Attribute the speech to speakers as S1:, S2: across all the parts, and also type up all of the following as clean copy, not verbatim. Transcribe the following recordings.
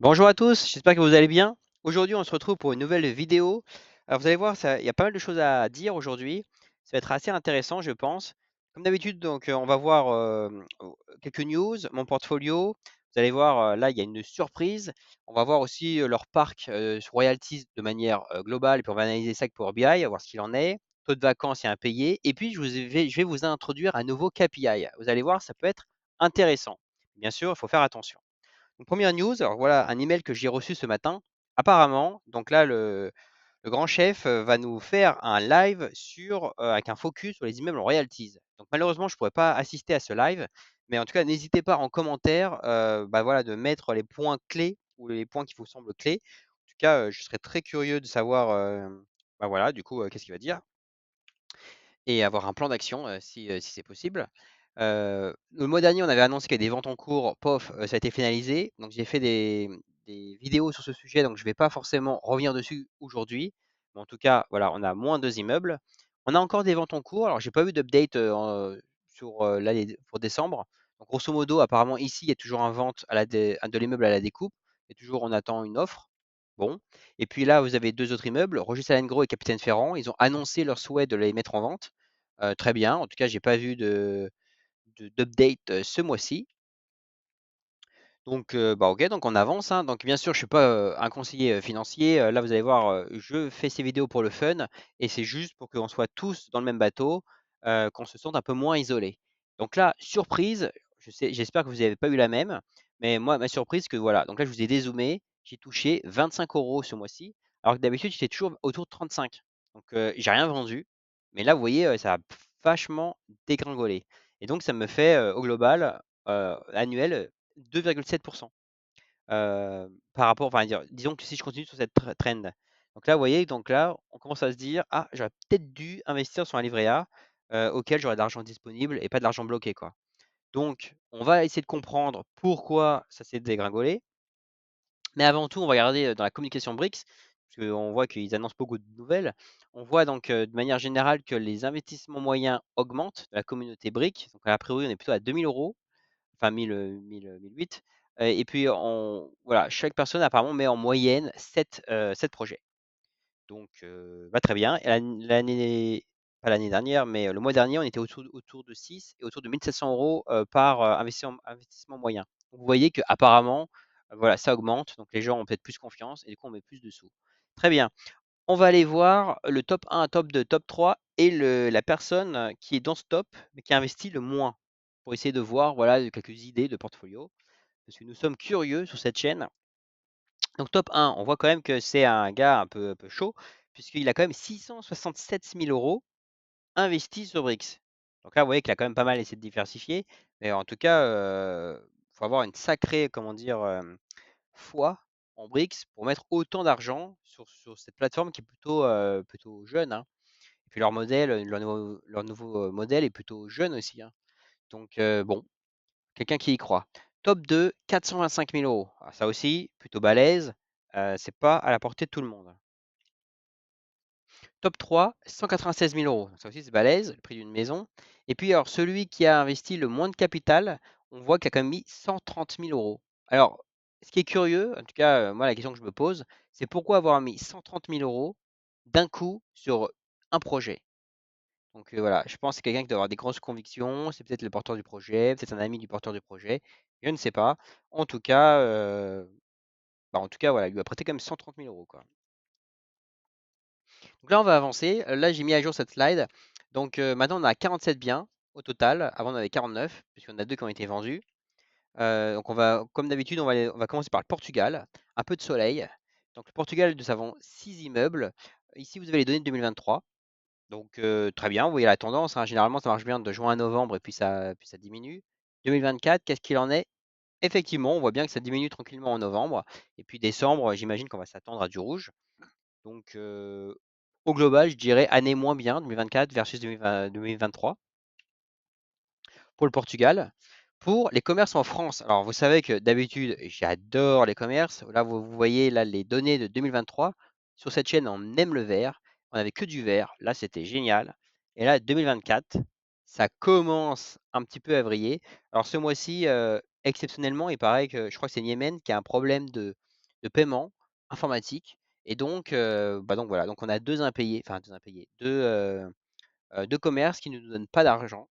S1: Bonjour à tous, j'espère que vous allez bien. Aujourd'hui, on se retrouve pour une nouvelle vidéo. Alors, vous allez voir, il y a pas mal de choses à dire aujourd'hui. Ça va être assez intéressant, je pense. Comme d'habitude, donc, on va voir quelques news, mon portfolio. Vous allez voir, là, il y a une surprise. On va voir aussi leur parc sur royalties de manière globale, et puis on va analyser ça avec Power BI, voir ce qu'il en est. Taux de vacances et impayés. Et puis, je vais vous introduire un nouveau KPI. Vous allez voir, ça peut être intéressant. Bien sûr, il faut faire attention. Donc, première news, alors voilà un email que j'ai reçu ce matin. Apparemment, donc là, le grand chef va nous faire un live avec un focus sur les immeubles en royalties. Donc malheureusement, je ne pourrais pas assister à ce live, mais en tout cas, n'hésitez pas en commentaire bah voilà, de mettre les points clés ou les points qui vous semblent clés. En tout cas, je serais très curieux de savoir bah voilà, du coup, qu'est-ce qu'il va dire et avoir un plan d'action si c'est possible. Le mois dernier, on avait annoncé qu'il y avait des ventes en cours, pof, ça a été finalisé. Donc j'ai fait des vidéos sur ce sujet, donc je ne vais pas forcément revenir dessus aujourd'hui. Mais en tout cas, voilà, on a moins 2 immeubles. On a encore des ventes en cours. Alors j'ai pas eu d'update sur pour décembre. Donc grosso modo, apparemment ici, il y a toujours un vente de l'immeuble à la découpe. Et toujours, on attend une offre. Bon. Et puis là, vous avez deux autres immeubles, Roger Salengro et Capitaine Ferrand. Ils ont annoncé leur souhait de les mettre en vente. Très bien. En tout cas, j'ai pas vu d'update ce mois-ci. Donc, bah, ok, donc on avance, hein. Donc, bien sûr, je suis pas un conseiller financier. Là, vous allez voir, je fais ces vidéos pour le fun et c'est juste pour qu'on soit tous dans le même bateau, qu'on se sente un peu moins isolé. Donc là, surprise, j'espère que vous n'avez pas eu la même, mais moi, ma surprise, que voilà. Donc là, je vous ai dézoomé, j'ai touché 25 euros ce mois-ci, alors que d'habitude, j'étais toujours autour de 35. Donc, j'ai rien vendu, mais là, vous voyez, ça a vachement dégringolé. Et donc, ça me fait au global annuel 2,7% par rapport, enfin, disons que si je continue sur cette trend. Donc là, vous voyez, donc là, on commence à se dire, ah, j'aurais peut-être dû investir sur un livret A auquel j'aurais de l'argent disponible et pas de l'argent bloqué, quoi. Donc, on va essayer de comprendre pourquoi ça s'est dégringolé. Mais avant tout, on va regarder dans la communication BRICS, parce qu'on voit qu'ils annoncent beaucoup de nouvelles. On voit donc de manière générale que les investissements moyens augmentent de la communauté BRIC. Donc, a priori, on est plutôt à 2000 euros, enfin 1008. Et puis, voilà, chaque personne apparemment met en moyenne 7 projets. Donc, bah, très bien. Et l'année, pas l'année dernière, mais le mois dernier, on était autour de 6 et autour de 1700 euros par investissement moyen. Donc, vous voyez qu'apparemment, voilà, ça augmente. Donc, les gens ont peut-être plus confiance et du coup, on met plus de sous. Très bien. On va aller voir le top 1, top 2, top 3 et la personne qui est dans ce top, mais qui investit le moins pour essayer de voir voilà, quelques idées de portfolio. Parce que nous sommes curieux sur cette chaîne. Donc top 1, on voit quand même que c'est un gars un peu chaud, puisqu'il a quand même 667 000 euros investis sur Brix. Donc là, vous voyez qu'il a quand même pas mal essayé de diversifier. Mais en tout cas, il faut avoir une sacrée, comment dire, foi en Brix pour mettre autant d'argent sur cette plateforme qui est plutôt jeune, hein. Et puis leur modèle, leur nouveau modèle est plutôt jeune aussi, hein. Donc bon, quelqu'un qui y croit. Top 2, 425 000 euros. Ah, ça aussi, plutôt balèze. C'est pas à la portée de tout le monde. Top 3, 196 000 euros. Ça aussi, c'est balèze, le prix d'une maison. Et puis, alors, celui qui a investi le moins de capital, on voit qu'il a quand même mis 130 000 euros. Alors, ce qui est curieux, en tout cas, moi, la question que je me pose, c'est pourquoi avoir mis 130 000 euros d'un coup sur un projet. Donc voilà, je pense que c'est quelqu'un qui doit avoir des grosses convictions, c'est peut-être le porteur du projet, peut-être un ami du porteur du projet, je ne sais pas. En tout cas, voilà, il lui a prêté quand même 130 000 euros, quoi. Donc là, on va avancer. Là, j'ai mis à jour cette slide. Donc maintenant, on a 47 biens au total. Avant, on avait 49, puisqu'on a deux qui ont été vendus. Donc comme d'habitude, on va commencer par le Portugal. Un peu de soleil. Donc le Portugal, nous avons 6 immeubles. Ici, vous avez les données de 2023. Donc très bien, vous voyez la tendance, hein. Généralement, ça marche bien de juin à novembre et puis ça diminue. 2024, qu'est-ce qu'il en est? Effectivement, on voit bien que ça diminue tranquillement en novembre. Et puis décembre, j'imagine qu'on va s'attendre à du rouge. Donc au global, je dirais année moins bien, 2024 versus 2023 pour le Portugal. Pour les commerces en France, alors vous savez que d'habitude, j'adore les commerces. Là, vous voyez là, les données de 2023. Sur cette chaîne, on aime le vert. On n'avait que du vert. Là, c'était génial. Et là, 2024, ça commence un petit peu à vriller. Alors ce mois-ci, exceptionnellement, il paraît que je crois que c'est Niémen qui a un problème de paiement informatique. Et donc voilà, donc on a deux impayés, enfin deux impayés, deux commerces qui ne nous donnent pas d'argent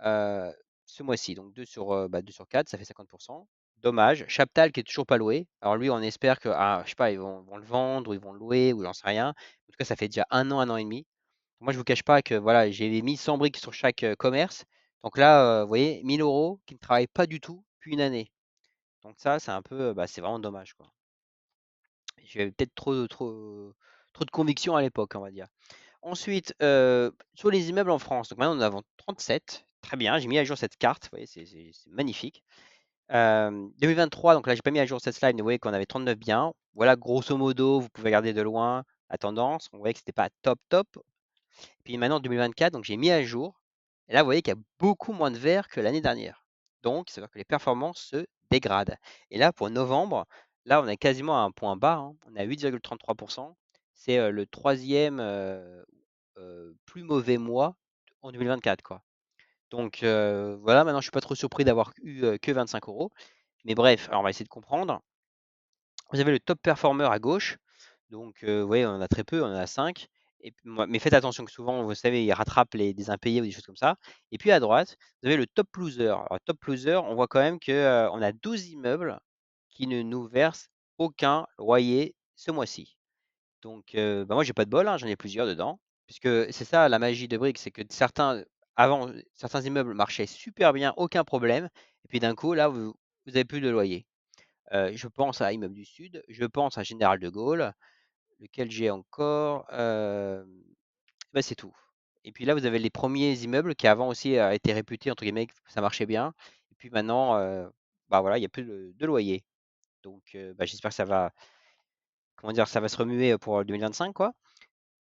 S1: euh, ce mois-ci. Donc 2 sur 4, ça fait 50%. Dommage. Chaptal qui est toujours pas loué. Alors lui, on espère que, je sais pas, ils vont le vendre ou ils vont le louer ou j'en sais rien. En tout cas, ça fait déjà un an et demi. Moi, je vous cache pas que voilà, j'ai mis 100 briques sur chaque commerce. Donc là, vous voyez, 1000 euros qui ne travaillent pas du tout depuis une année. Donc ça, c'est un peu, c'est vraiment dommage, quoi. J'avais peut-être trop de conviction à l'époque, on va dire. Ensuite, sur les immeubles en France, donc maintenant nous en avons 37. Très bien, j'ai mis à jour cette carte, vous voyez, c'est magnifique. 2023, donc là, j'ai pas mis à jour cette slide, mais vous voyez qu'on avait 39 biens. Voilà, grosso modo, vous pouvez regarder de loin la tendance. On voyait que c'était pas top top. Puis maintenant, 2024, donc j'ai mis à jour. Et là, vous voyez qu'il y a beaucoup moins de verre que l'année dernière. Donc, ça veut dire que les performances se dégradent. Et là, pour novembre, là, on est quasiment à un point bas, hein. On est à 8,33%. C'est le troisième plus mauvais mois en 2024, quoi. Donc voilà, maintenant, je suis pas trop surpris d'avoir eu que 25 euros. Mais bref, alors on va essayer de comprendre. Vous avez le top performer à gauche. Donc, vous voyez, on en a très peu, on en a 5. Mais faites attention que souvent, vous savez, ils rattrapent des impayés ou des choses comme ça. Et puis à droite, vous avez le top loser. Alors, top loser, on voit quand même qu'on a 12 immeubles qui ne nous versent aucun loyer ce mois-ci. Donc, moi, j'ai pas de bol, hein, j'en ai plusieurs dedans. Puisque c'est ça la magie de Brick, c'est que avant, certains immeubles marchaient super bien, aucun problème. Et puis d'un coup, là, vous avez plus de loyer. Je pense à Immeuble du Sud, je pense à Général de Gaulle, lequel j'ai encore. C'est tout. Et puis là, vous avez les premiers immeubles qui avant aussi été réputés, entre guillemets, que ça marchait bien. Et puis maintenant, voilà, il n'y a plus de loyer. Donc, j'espère que ça va, comment dire, ça va se remuer pour 2025, quoi.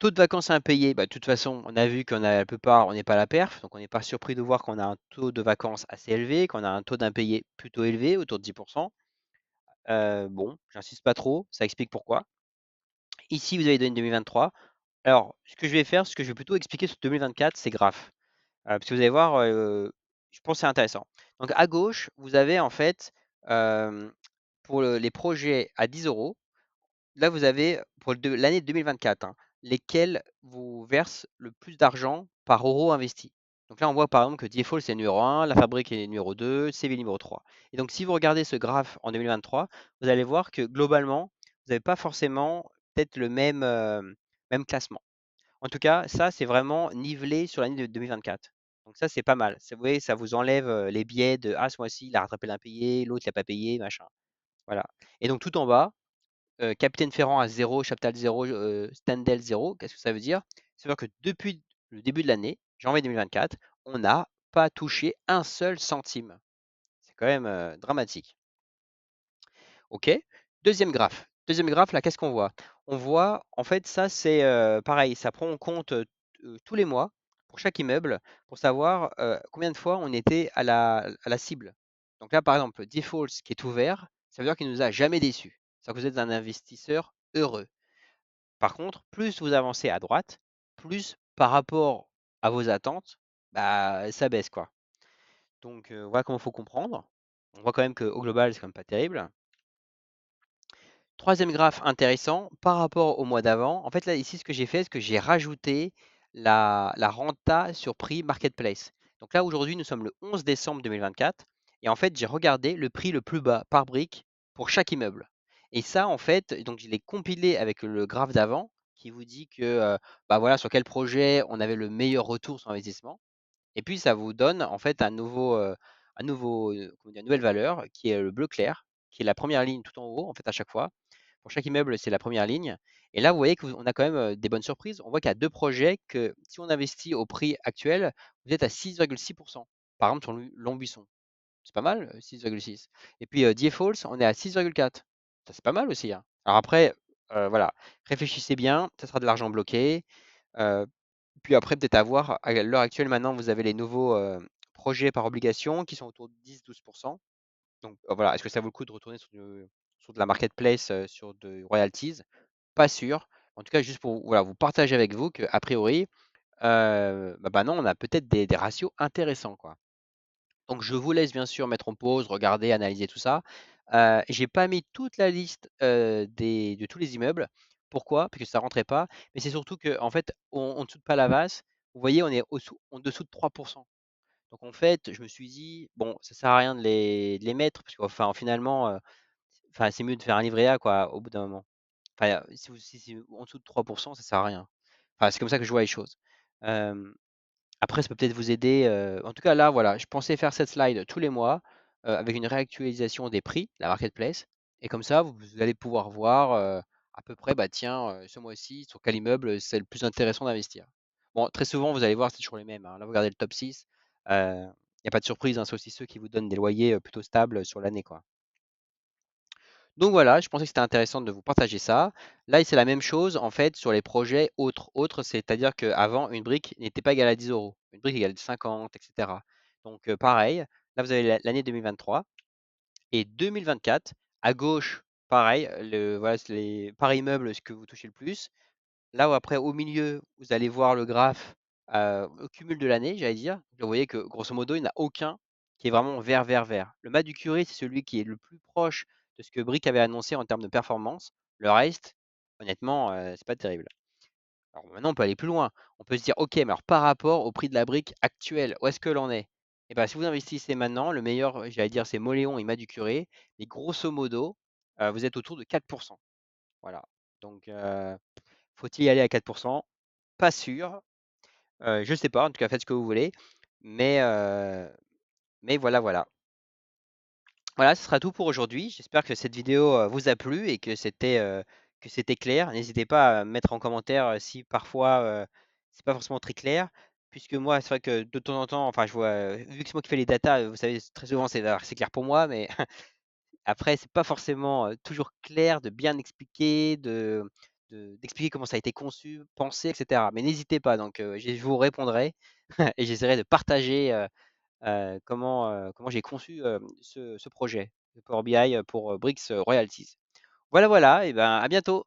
S1: Taux de vacances impayés, de toute façon, on a vu qu'on a la plupart, on n'est pas à la perf, donc on n'est pas surpris de voir qu'on a un taux de vacances assez élevé, qu'on a un taux d'impayés plutôt élevé, autour de 10%. Bon, j'insiste pas trop, ça explique pourquoi. Ici, vous avez donné 2023. Alors, ce que je vais faire, ce que je vais plutôt expliquer sur 2024, c'est graph. Parce que vous allez voir, je pense que c'est intéressant. Donc à gauche, vous avez en fait, pour les projets à 10 euros, là vous avez pour l'année 2024, hein, lesquels vous versent le plus d'argent par euro investi. Donc là, on voit par exemple que Diefol c'est numéro 1, La Fabrique est numéro 2, Séville numéro 3. Et donc si vous regardez ce graphe en 2023, vous allez voir que globalement, vous n'avez pas forcément peut-être le même classement. En tout cas, ça, c'est vraiment nivelé sur l'année de 2024. Donc ça, c'est pas mal. Vous voyez, ça vous enlève les biais de ce mois-ci, il a rattrapé l'impayé, l'autre, il n'a pas payé, machin. Voilà. Et donc tout en bas, Capitaine Ferrand à 0, Chaptal 0, Stendhal 0. Qu'est-ce que ça veut dire? Ça veut dire que depuis le début de l'année, janvier 2024, on n'a pas touché un seul centime. C'est quand même dramatique. OK. Deuxième graphe. Deuxième graphe, là, qu'est-ce qu'on voit? On voit, en fait, ça, c'est pareil, ça prend en compte tous les mois pour chaque immeuble pour savoir combien de fois on était à la cible. Donc là, par exemple, Defaults qui est ouvert, ça veut dire qu'il ne nous a jamais déçus. C'est-à-dire que vous êtes un investisseur heureux. Par contre, plus vous avancez à droite, plus par rapport à vos attentes, ça baisse, quoi. Donc, voilà comment il faut comprendre. On voit quand même qu'au global, c'est quand même pas terrible. Troisième graphe intéressant, par rapport au mois d'avant, en fait là ici ce que j'ai fait, c'est que j'ai rajouté la renta sur prix marketplace. Donc là aujourd'hui nous sommes le 11 décembre 2024 et en fait j'ai regardé le prix le plus bas par brique pour chaque immeuble. Et ça en fait, donc je l'ai compilé avec le graphe d'avant qui vous dit que voilà sur quel projet on avait le meilleur retour sur investissement. Et puis ça vous donne en fait comment dire, une nouvelle valeur qui est le bleu clair, qui est la première ligne tout en haut en fait à chaque fois. Pour chaque immeuble, c'est la première ligne. Et là, vous voyez qu'on a quand même des bonnes surprises. On voit qu'il y a deux projets que si on investit au prix actuel, vous êtes à 6,6%. Par exemple, sur Longbuisson. C'est pas mal, 6,6. Et puis Diefalls, on est à 6,4. Ça, c'est pas mal aussi, hein. Alors après, voilà, réfléchissez bien, ça sera de l'argent bloqué. Euh, Puis après, peut-être à voir, à l'heure actuelle, maintenant, vous avez les nouveaux projets par obligation qui sont autour de 10-12%. Donc voilà, est-ce que ça vaut le coup de retourner sur de la marketplace, sur de royalties? Pas sûr. En tout cas, juste pour voilà, vous partager avec vous qu'a priori, non, on a peut-être des ratios intéressants, quoi. Donc je vous laisse bien sûr mettre en pause, regarder, analyser tout ça. J'ai pas mis toute la liste de tous les immeubles. Pourquoi? Parce que ça rentrait pas. Mais c'est surtout que en fait, en dessous de Palavas, vous voyez, on est en dessous de 3%. Donc en fait, je me suis dit, bon, ça sert à rien de les mettre, parce qu'enfin, finalement, enfin, c'est mieux de faire un livret A, quoi, au bout d'un moment. Enfin, si c'est en dessous de 3%, ça sert à rien. Enfin, c'est comme ça que je vois les choses. Euh, Après, ça peut peut-être vous aider. En tout cas, là, voilà, je pensais faire cette slide tous les mois avec une réactualisation des prix, la marketplace. Et comme ça, vous allez pouvoir voir à peu près, bah tiens, ce mois-ci, sur quel immeuble c'est le plus intéressant d'investir. Bon, très souvent, vous allez voir, c'est toujours les mêmes, hein. Là, vous regardez le top 6. Il n'y a pas de surprise, hein, c'est aussi ceux qui vous donnent des loyers plutôt stables sur l'année, quoi. Donc voilà, je pensais que c'était intéressant de vous partager ça. Là, c'est la même chose en fait sur les projets autres. Autres, c'est-à-dire qu'avant, une brique n'était pas égale à 10 euros. Une brique égale 50, etc. Donc pareil, là vous avez l'année 2023 et 2024. À gauche, pareil, voilà, c'est par immeuble ce que vous touchez le plus. Là où après, au milieu, vous allez voir le graphe au cumul de l'année, j'allais dire. Vous voyez que grosso modo, il n'y en a aucun qui est vraiment vert, vert, vert. Le Mas du Curé, c'est celui qui est le plus proche de ce que Brick avait annoncé en termes de performance. Le reste, honnêtement, c'est pas terrible. Alors maintenant, on peut aller plus loin. On peut se dire, ok, mais alors par rapport au prix de la brique actuelle, où est-ce que l'on est? Et bien, si vous investissez maintenant, le meilleur, j'allais dire, c'est Moléon et Mas du Curé. Mais grosso modo, vous êtes autour de 4%. Voilà. Donc, faut-il y aller à 4%? Pas sûr. Je sais pas, en tout cas, faites ce que vous voulez. Mais, euh, mais voilà, voilà. Voilà, ce sera tout pour aujourd'hui. J'espère que cette vidéo vous a plu et que c'était clair. N'hésitez pas à mettre en commentaire si parfois c'est pas forcément très clair. Puisque moi, c'est vrai que de temps en temps, enfin, je vois, vu que c'est moi qui fais les datas, vous savez, très souvent c'est clair pour moi, mais après, c'est pas forcément toujours clair de bien expliquer, d'expliquer comment ça a été conçu, pensé, etc. Mais n'hésitez pas, donc je vous répondrai et j'essaierai de partager comment j'ai conçu ce projet de Power BI pour Brix Royalties. Voilà, voilà, et ben à bientôt.